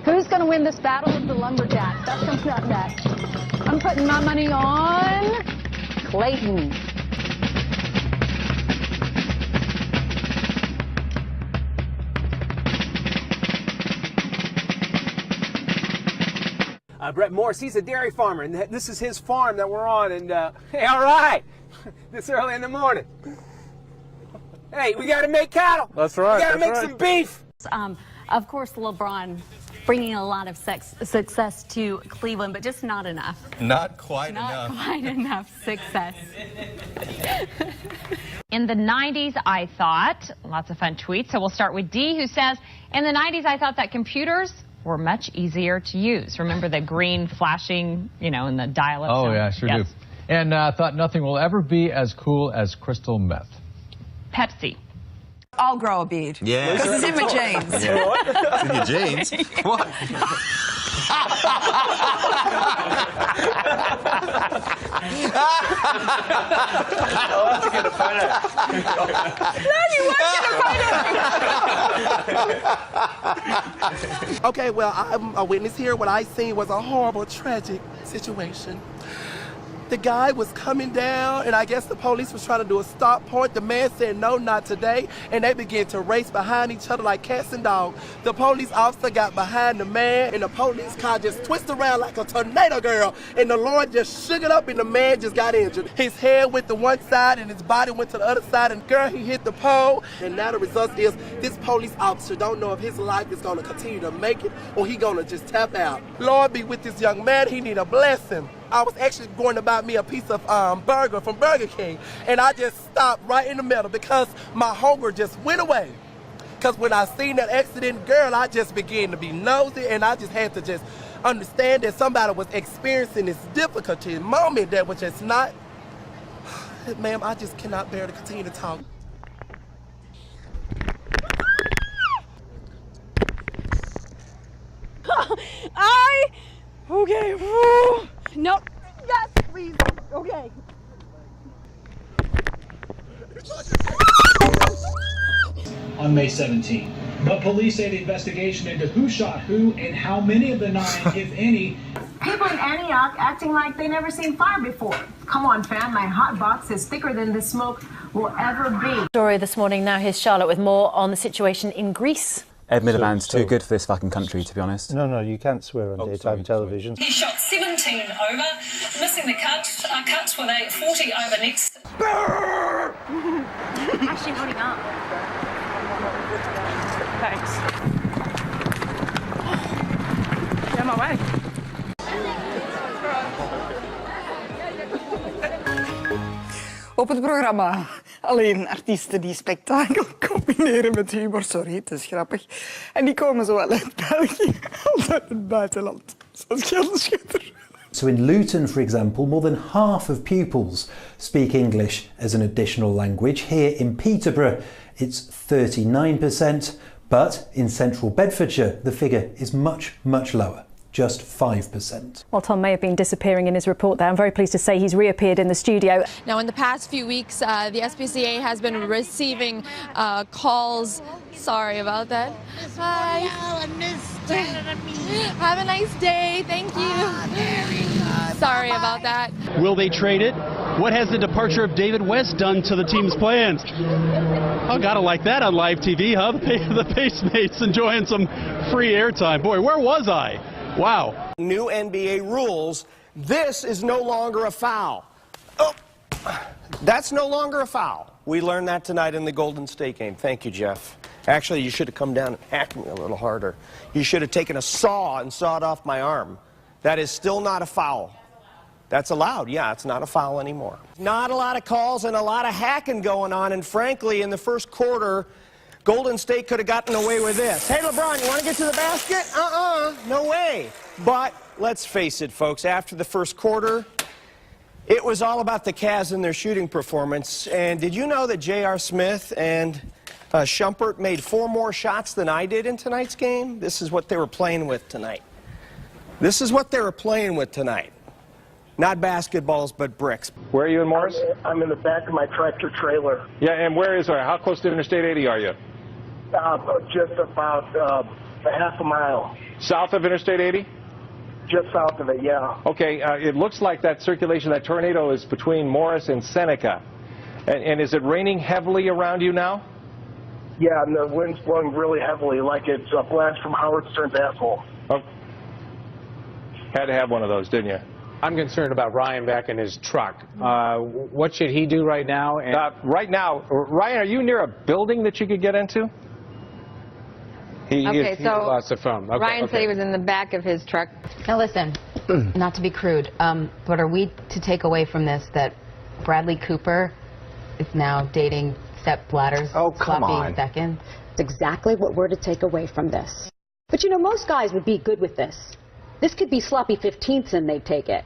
Who's going to win this battle of the lumberjacks? That's coming up next. I'm putting my money on Clayton. Brett Morse, he's a dairy farmer, and this is his farm that we're on. And hey, all right, this early in the morning. Hey, we got to make cattle. That's right. We got to make some beef. Of course, LeBron bringing a lot of success to Cleveland, but just not enough. Not quite enough. Not quite enough success. In the 90s, I thought, lots of fun tweets. So we'll start with D, who says, in the 90s, I thought that computers were much easier to use. Remember the green flashing, you know, in the dial-up Oh, zone? yeah, sure Yes. do. And thought nothing will ever be as cool as crystal meth. Pepsi. I'll grow a beard. Yeah. Because it's in my jeans. Yeah. It's in your jeans? What? Okay, well, I'm a witness here. What I seen was a horrible, tragic situation. The guy was coming down, and I guess the police was trying to do a stop point. The man said, no, not today, and they began to race behind each other like cats and dogs. The police officer got behind the man, and the police car just twisted around like a tornado, girl, and the Lord just shook it up, and the man just got injured. His head went to one side, and his body went to the other side, and girl, he hit the pole, and now the result is this police officer don't know if his life is going to continue to make it, or he going to just tap out. Lord be with this young man. He need a blessing. I was actually going to buy me a piece of burger from Burger King, and I just stopped right in the middle because my hunger just went away. Because when I seen that accident, girl, I just began to be nosy, and I just had to just understand that somebody was experiencing this difficulty moment that was just not, ma'am, I just cannot bear to continue to talk. Okay. Woo. No. Yes, please. Okay. On May 17. But police say the investigation into who shot who and how many of the 9, if any. People in Antioch acting like they never seen fire before. Come on, fam, my hot box is thicker than the smoke will ever be. Story this morning. Now here's Charlotte with more on the situation in Greece. Ed Miliband's too good for this fucking country, to be honest. No, you can't swear on daytime television. He shot 17 over, missing the cuts with a 40 over next. Actually holding up. Thanks. Get my way. Op het programma alleen artiesten die spektakel combineren met humor. Sorry, het is grappig. En die komen zowel uit België als uit het buitenland. Zoals Gelderschutter. So in Luton, for example, more than half of pupils speak English as an additional language. Here in Peterborough, it's 39%, but in central Bedfordshire, the figure is much, much lower. Just 5%. Well, Tom may have been disappearing in his report there. I'm very pleased to say he's reappeared in the studio. Now, in the past few weeks, the SPCA has been receiving calls. Sorry about that. Hi. Have a nice day. Thank you. Sorry about that. Will they trade it? What has the departure of David West done to the team's plans? Oh, gotta like that on live TV, huh? The Pacemates enjoying some free airtime. Boy, where was I? Wow. New NBA rules. This is no longer a foul. Oh, that's no longer a foul. We learned that tonight in the Golden State game. Thank you, Jeff. Actually, you should have come down and hacked me a little harder. You should have taken a saw and sawed off my arm. That is still not a foul. That's allowed. Yeah, it's not a foul anymore. Not a lot of calls and a lot of hacking going on, and frankly, in the first quarter, Golden State could have gotten away with this. Hey, LeBron, you want to get to the basket? No way. But let's face it, folks, after the first quarter, it was all about the Cavs and their shooting performance. And did you know that J.R. Smith and Shumpert made 4 more shots than I did in tonight's game? This is what they were playing with tonight. This is what they were playing with tonight. Not basketballs, but bricks. Where are you in Morris? I'm in the back of my tractor trailer. Yeah, and where is our? How close to Interstate 80 are you? Just about A half a mile. South of Interstate 80? Just south of it, yeah. Okay, it looks like that circulation, that tornado is between Morris and Seneca. And is it raining heavily around you now? Yeah, and the wind's blowing really heavily, like it's a blast from Howard Stern's asshole. Oh. Had to have one of those, didn't you? I'm concerned about Ryan back in his truck. What should he do right now? Right now, Ryan, are you near a building that you could get into? He lost the phone. Okay, Ryan said he was in the back of his truck. Now listen, not to be crude, but are we to take away from this that Bradley Cooper is now dating Sepp Blatter's sloppy second? It's exactly what we're to take away from this. But you know, most guys would be good with this. This could be sloppy 15ths and they'd take it.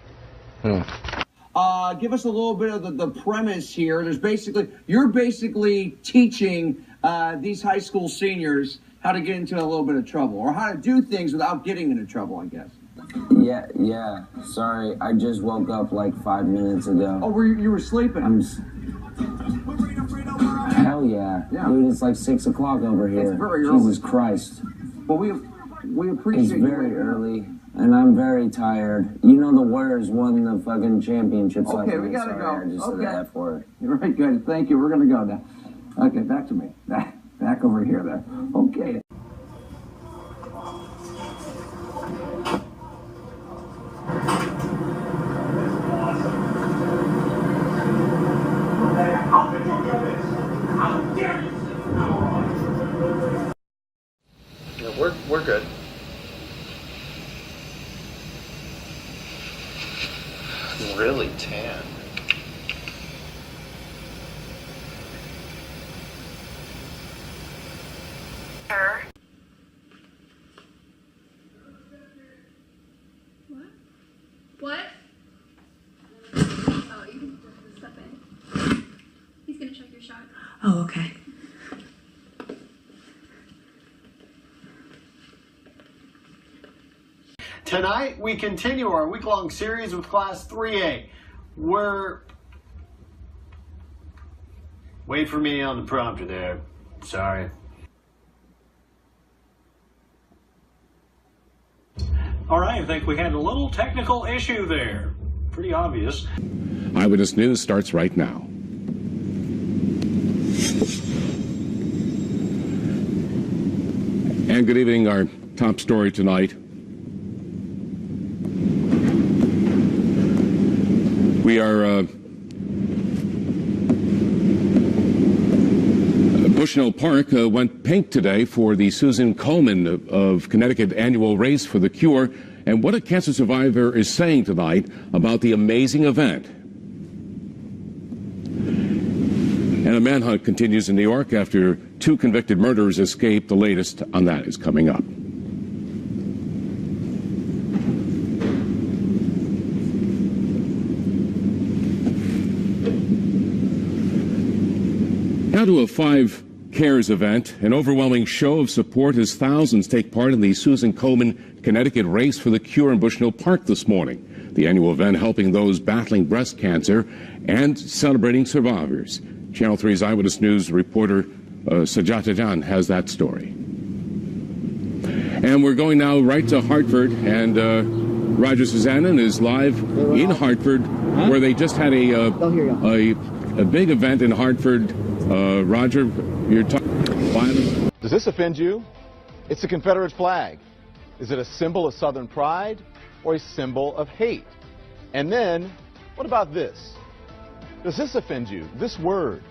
Give us a little bit of the premise here. You're basically teaching these high school seniors how to get into a little bit of trouble, or how to do things without getting into trouble, I guess. Yeah. Sorry, I just woke up like 5 minutes ago. Oh, you were sleeping? Hell yeah. Dude, it's like 6 o'clock over here. It's very early. Jesus Christ. Well, we appreciate It's very early, and I'm very tired. You know the Warriors won the fucking championships. Okay, we gotta go. I just said the F word. You're right, good. Thank you. We're gonna go now. Okay, back to me. Back over here there. Okay. Yeah, we're good. Really tan. What? Oh, you can just step in. He's gonna check your shot. Oh, okay. Tonight, we continue our week-long series with Class 3A. Wait for me on the prompter there. Sorry. All right, I think we had a little technical issue there. Pretty obvious. Eyewitness News starts right now. And good evening. Our top story tonight. We are Bushnell Park went pink today for the Susan Komen of Connecticut annual race for the cure, and what a cancer survivor is saying tonight about the amazing event. And a manhunt continues in New York after 2 convicted murderers escaped. The latest on that is coming up. Now to a 5 Cares event, an overwhelming show of support as thousands take part in the Susan Komen Connecticut Race for the Cure in Bushnell Park this morning. The annual event helping those battling breast cancer and celebrating survivors. Channel 3's Eyewitness News reporter Sajata Jan has that story. And we're going now right to Hartford, and Roger Susannon is live in Hartford, where they just had a big event in Hartford. Roger, you're talking violence. Does this offend you? It's the Confederate flag. Is it a symbol of Southern pride or a symbol of hate? And then, what about this? Does this offend you? This word.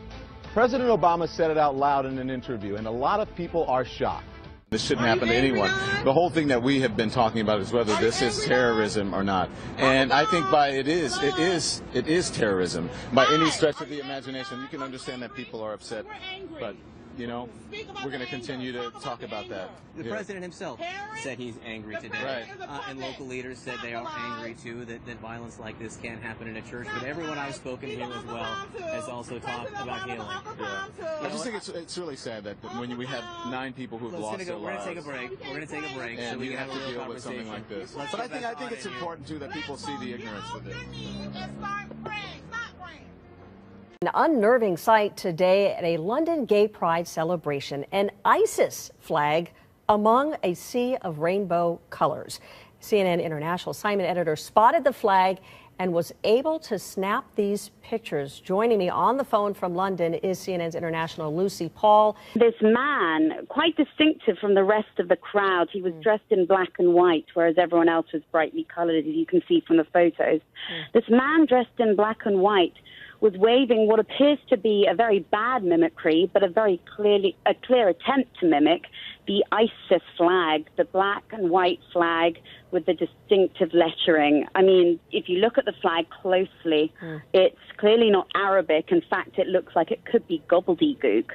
President Obama said it out loud in an interview, and a lot of people are shocked. This shouldn't happen to anyone. The whole thing that we have been talking about is whether this is terrorism or not. And I think it is terrorism. By any stretch of the imagination, you can understand that people are upset. But, you know, we're going to continue to talk about that. The president himself said he's angry today. Right. And local leaders said they are angry, too, that violence like this can't happen in a church. But everyone I've spoken to as well has also talked about healing. Yeah. I just think it's really sad that when we have 9 people who've lost their lives. We're going to take a break. We're going to take a break And so we you can have to deal with something like this. But I think it's important, too, that people see the ignorance with it. An unnerving sight today at a London gay pride celebration, an ISIS flag among a sea of rainbow colors. CNN International assignment editor spotted the flag and was able to snap these pictures. Joining me on the phone from London is CNN's international Lucy Paul. This man, quite distinctive from the rest of the crowd, he was dressed in black and white, whereas everyone else was brightly colored, as you can see from the photos. This man dressed in black and white was waving what appears to be a very bad mimicry, but a clear attempt to mimic the ISIS flag, the black and white flag with the distinctive lettering. I mean, if you look at the flag closely, it's clearly not Arabic. In fact, it looks like it could be gobbledygook.